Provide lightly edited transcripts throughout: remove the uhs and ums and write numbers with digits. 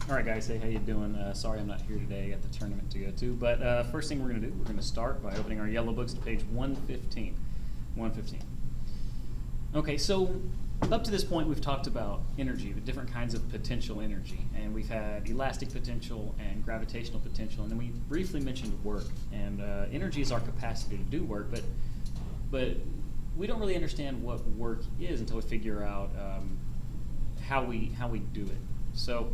All right, guys. Hey, how you doing? Sorry I'm not here today. I got the tournament to go to. But first thing we're going to do, we're going to start by opening our yellow books to page 115. 115. Okay, so up to this point we've talked about energy, the different kinds of potential energy. And we've had elastic potential and gravitational potential. And then we briefly mentioned work. And energy is our capacity to do work. But we don't really understand what work is until we figure out how we do it. So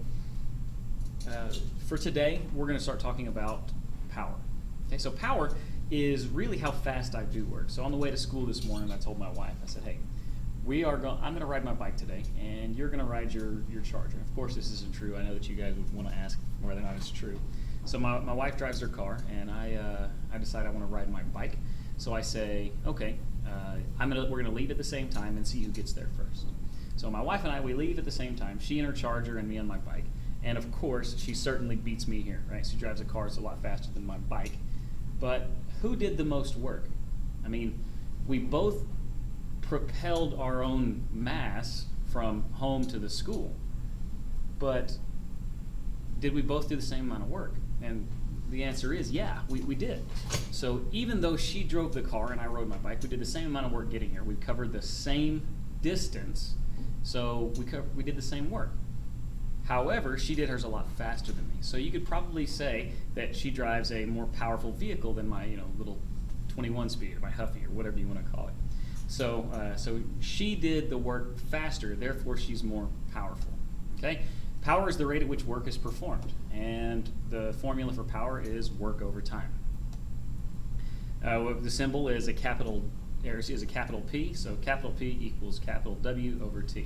for today, we're going to start talking about power. Okay, so power is really how fast I do work. So on the way to school this morning, I told my wife, I said, hey, I'm going to ride my bike today, and you're going to ride your Charger. Of course, this isn't true. I know that you guys would want to ask whether or not it's true. So my wife drives her car, and I decide I want to ride my bike. So I say, okay, we're going to leave at the same time and see who gets there first. So my wife and I, we leave at the same time, she in her Charger and me on my bike. And of course, she certainly beats me here, right? She drives a car that's a lot faster than my bike. But who did the most work? I mean, we both propelled our own mass from home to the school. But did we both do the same amount of work? And the answer is, yeah, we did. So even though she drove the car and I rode my bike, we did the same amount of work getting here. We covered the same distance, so we did the same work. However, she did hers a lot faster than me. So you could probably say that she drives a more powerful vehicle than my little 21 speed or my Huffy or whatever you want to call it. So she did the work faster, therefore she's more powerful. Okay? Power is the rate at which work is performed, and the formula for power is work over time. The symbol is a capital P, so capital P equals capital W over T.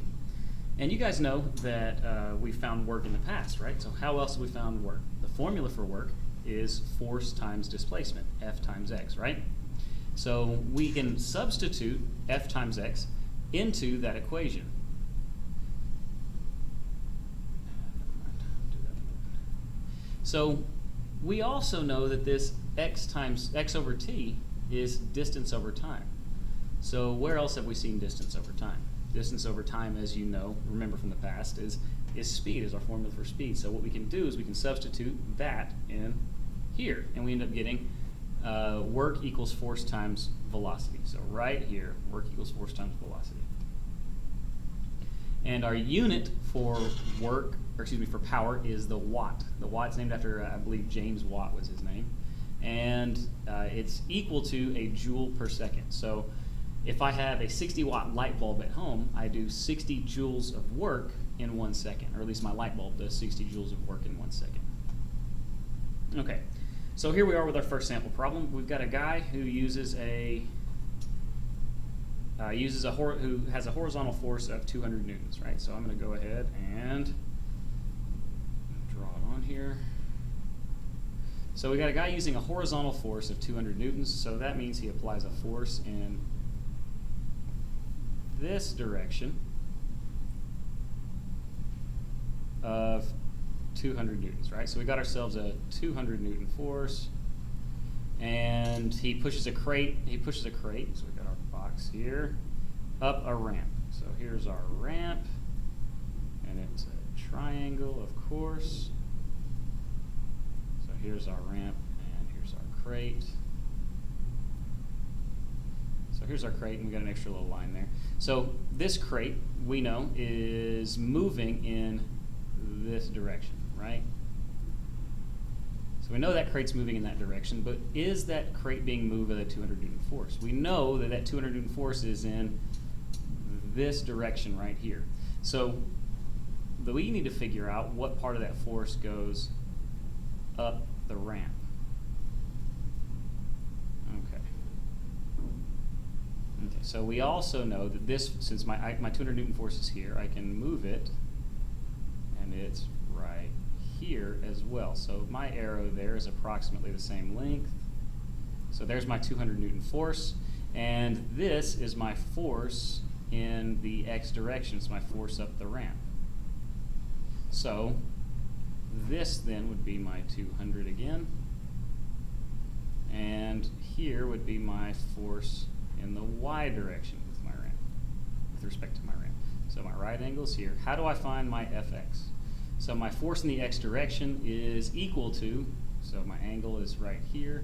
And you guys know that we found work in the past, right? So how else have we found work? The formula for work is force times displacement, F times X, right? So we can substitute F times X into that equation. So we also know that this X over T is distance over time. So where else have we seen distance over time? Distance over time, as you know, remember from the past, is speed, is our formula for speed. So what we can do is we can substitute that in here, and we end up getting work equals force times velocity. So right here, work equals force times velocity. And our unit for for power is the watt. The watt's named after, I believe James Watt was his name. And it's equal to a joule per second. So if I have a 60 watt light bulb at home, I do 60 joules of work in 1 second, or at least my light bulb does 60 joules of work in 1 second. Okay, so here we are with our first sample problem. We've got a guy who who has a horizontal force of 200 newtons, right? So I'm going to go ahead and draw it on here. So we got a guy using a horizontal force of 200 newtons, so that means he applies a force in this direction of 200 newtons, right? So we got ourselves a 200 Newton force, and he pushes a crate, so we've got our box here, up a ramp. So here's our ramp, and it's a triangle, of course. So here's our ramp, and here's our crate. So here's our crate, and we got an extra little line there. So this crate, we know, is moving in this direction, right? So we know that crate's moving in that direction, but is that crate being moved with a 200 Newton force? We know that that 200 Newton force is in this direction right here. So we need to figure out what part of that force goes up the ramp. Okay, so we also know that this, since my 200 Newton force is here, I can move it, and it's right here as well. So my arrow there is approximately the same length. So there's my 200 Newton force, and this is my force in the X direction. It's my force up the ramp. So this then would be my 200 again, and here would be my force in the Y direction with respect to my ramp. So my right angle is here. How do I find my Fx? So So my force in the x direction is equal to, so my angle is right here,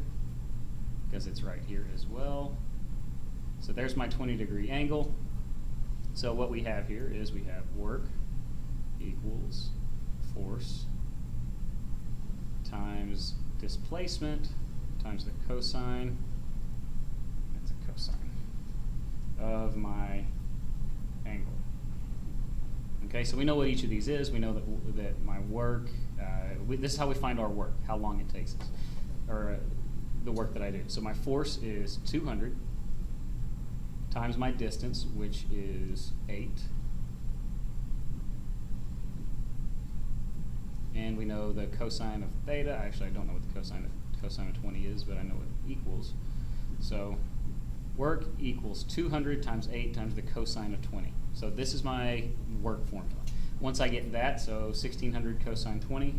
because it's right here as well. So there's my 20-degree angle. So what we have here is we have work equals force times displacement times the cosine, that's a cosine, of my angle. Okay, so we know what each of these is. We know that my work, this is how we find our work, how long it takes us, or the work that I do. So my force is 200 times my distance, which is 8. And we know the cosine of theta. Actually, I don't know what the cosine of 20 is, but I know what it equals. So work equals 200 times 8 times the cosine of 20. So this is my work formula. Once I get that, so 1600 cosine 20,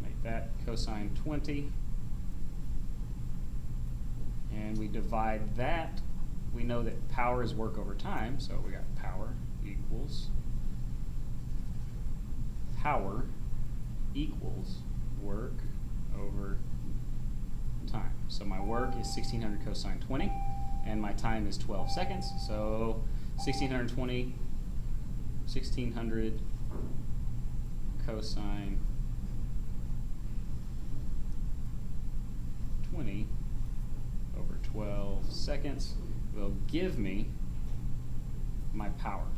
make that cosine 20, and we divide that. We know that power is work over time, so we got power equals work over time. So my work is 1600 cosine 20, and my time is 12 seconds. So 1600 cosine 20 over 12 seconds will give me my power.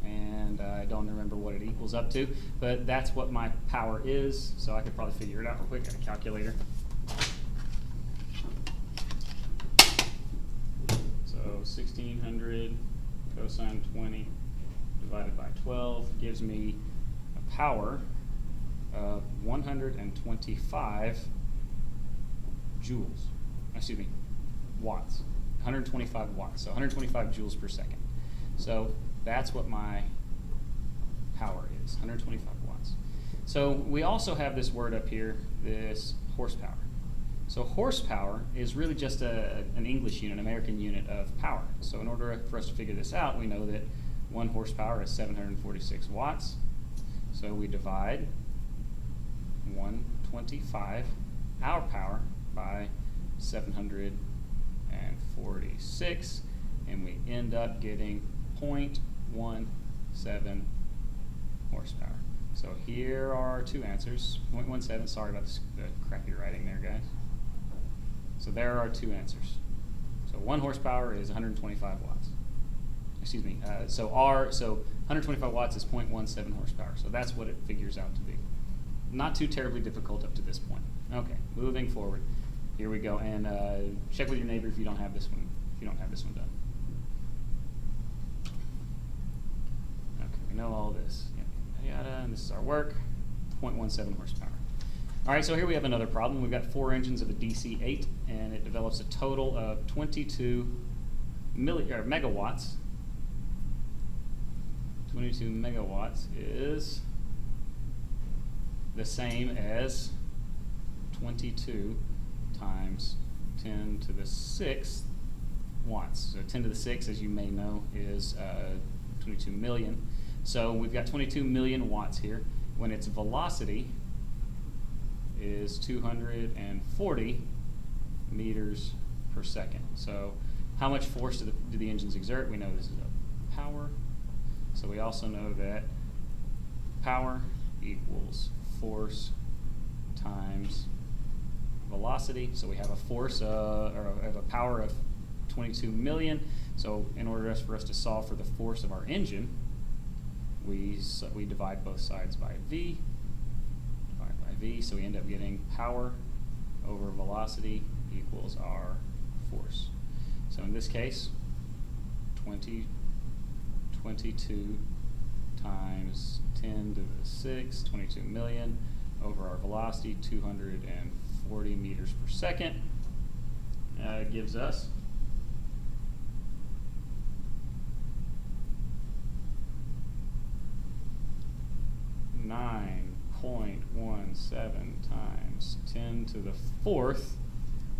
And I don't remember what it equals up to, but that's what my power is, so I could probably figure it out real quick. Got a calculator. So 1600 cosine 20 divided by 12 gives me a power of 125 joules. Excuse me, watts. 125 watts, so 125 joules per second. So that's what my power is, 125 watts. So we also have this word up here, this horsepower. So horsepower is really just an English unit, an American unit of power. So in order for us to figure this out, we know that 1 horsepower is 746 watts. So we divide 125, our power, by 746, and we end up getting 0.17 horsepower. So here are our two answers. 0.17, sorry about the crappy writing there, guys. So there are our two answers. So 1 horsepower is 125 watts. Excuse me, so 125 watts is 0.17 horsepower. So that's what it figures out to be. Not too terribly difficult up to this point. Okay, moving forward. Here we go, and check with your neighbor if you don't have this one. If you don't have this one done. We know all this, yada, and this is our work, 0.17 horsepower. All right, so here we have another problem. We've got 4 engines of a DC-8, and it develops a total of 22 megawatts. 22 megawatts is the same as 22 times 10 to the 6th watts. So 10 to the 6th, as you may know, is 22 million. So we've got 22 million watts here when its velocity is 240 meters per second. So how much force do the engines exert? We know this is a power. So we also know that power equals force times velocity. So we have a force, or a power of 22 million. So in order for us to solve for the force of our engine, we divide both sides by V, so we end up getting power over velocity equals our force. So in this case, 22 times 10 to the 6, 22 million, over our velocity, 240 meters per second, gives us 9.17 times 10 to the 4th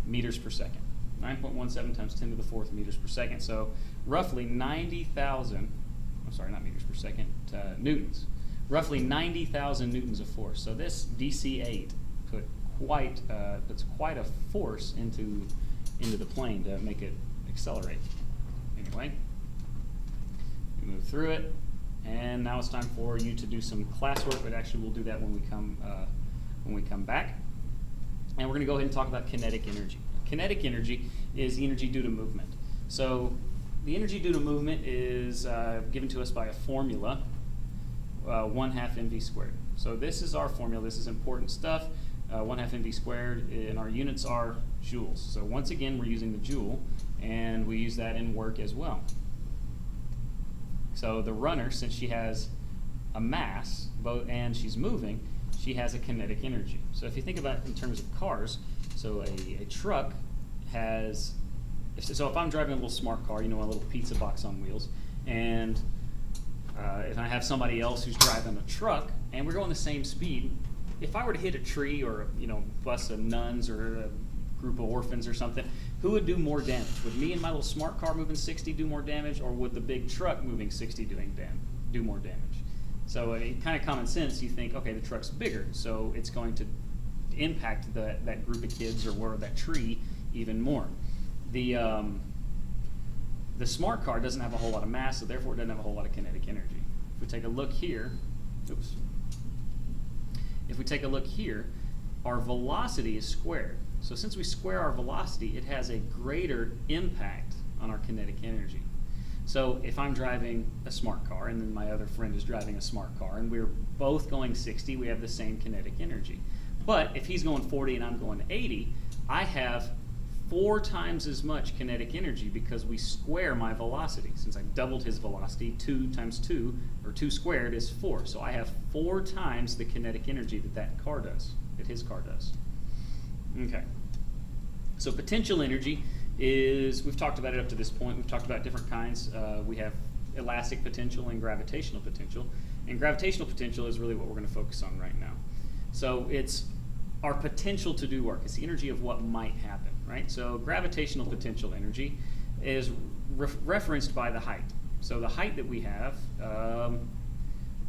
meters per second. 9.17 times 10 to the fourth meters per second. So roughly 90,000, I'm sorry, not meters per second, newtons. Roughly 90,000 newtons of force. So this DC-8 puts quite a force into the plane to make it accelerate. Anyway, we move through it, and now it's time for you to do some classwork, but actually we'll do that when we come back. And we're going to go ahead and talk about kinetic energy. Kinetic energy is the energy due to movement. So the energy due to movement is given to us by a formula, 1/2 mv squared. So this is our formula. This is important stuff. 1/2 mv squared, and our units are joules. So once again, we're using the joule, and we use that in work as well. So the runner, since she has a mass and she's moving, she has a kinetic energy. So if you think about it in terms of cars, so a truck has, so if I'm driving a little smart car, you know, a little pizza box on wheels, and if I have somebody else who's driving a truck, and we're going the same speed, if I were to hit a tree or, you know, bus of nuns or a group of orphans or something, who would do more damage? Would me and my little smart car moving 60 do more damage, or would the big truck moving 60 do more damage? So kind of common sense, you think, okay, the truck's bigger, so it's going to impact that group of kids or that tree even more. The smart car doesn't have a whole lot of mass, so therefore it doesn't have a whole lot of kinetic energy. If we take a look here, our velocity is squared. So since we square our velocity, it has a greater impact on our kinetic energy. So if I'm driving a smart car and then my other friend is driving a smart car and we're both going 60, we have the same kinetic energy. But if he's going 40 and I'm going 80, I have 4 times as much kinetic energy because we square my velocity. Since I doubled his velocity, 2 times 2, or 2 squared is 4. So I have 4 times the kinetic energy that his car does. Okay. So potential energy is, we've talked about it up to this point. We've talked about different kinds. We have elastic potential and gravitational potential. And gravitational potential is really what we're going to focus on right now. So it's our potential to do work. It's the energy of what might happen, right? So gravitational potential energy is referenced by the height. So the height that we have, or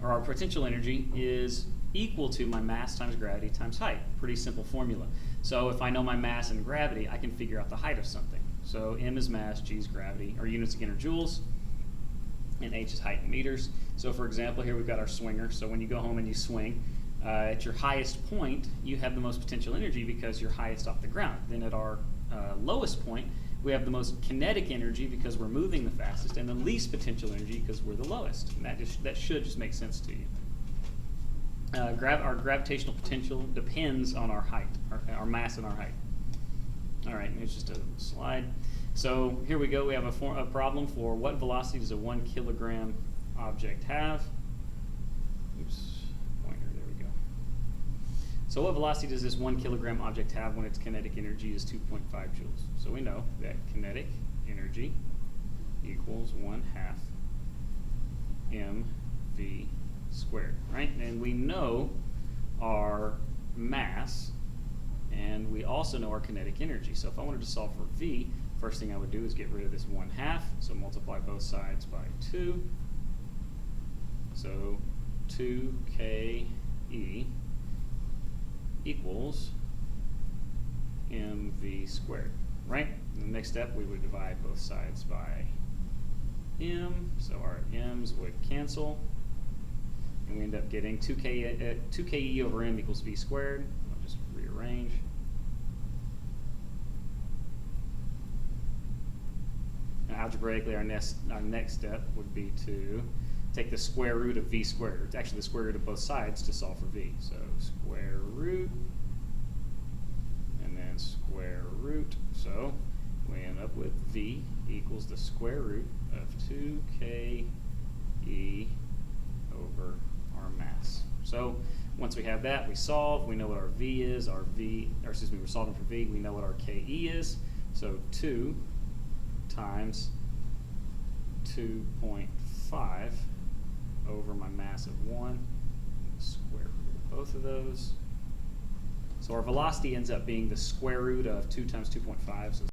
our potential energy, is equal to my mass times gravity times height. Pretty simple formula. So if I know my mass and gravity, I can figure out the height of something. So m is mass, g is gravity. Our units again are joules, and h is height in meters. So for example, here we've got our swinger. So when you go home and you swing, at your highest point, you have the most potential energy because you're highest off the ground. Then at our lowest point, we have the most kinetic energy because we're moving the fastest, and the least potential energy because we're the lowest. And that should just make sense to you. Our gravitational potential depends on our height, our mass and our height. All right, here's just a slide. So here we go. We have a problem for what velocity does a 1 kilogram object have? Oops, pointer, there we go. So what velocity does this 1 kilogram object have when its kinetic energy is 2.5 joules? So we know that kinetic energy equals 1/2 mv squared, right? And we know our mass, and we also know our kinetic energy. So if I wanted to solve for v, first thing I would do is get rid of this 1/2, so multiply both sides by 2. So 2ke equals mv squared, right? In the next step, we would divide both sides by m, so our m's would cancel. And we end up getting 2ke over m equals v squared. I'll just rearrange. Now, algebraically, our next step would be to take the square root of v squared. It's actually the square root of both sides to solve for v. So square root, and then square root. So we end up with v equals the square root of 2ke over our mass. So once we have that, we solve. We know what our v is. We're solving for v. We know what our ke is. So 2 times 2.5 over my mass of 1. Square root of both of those. So our velocity ends up being the square root of 2 times 2.5, so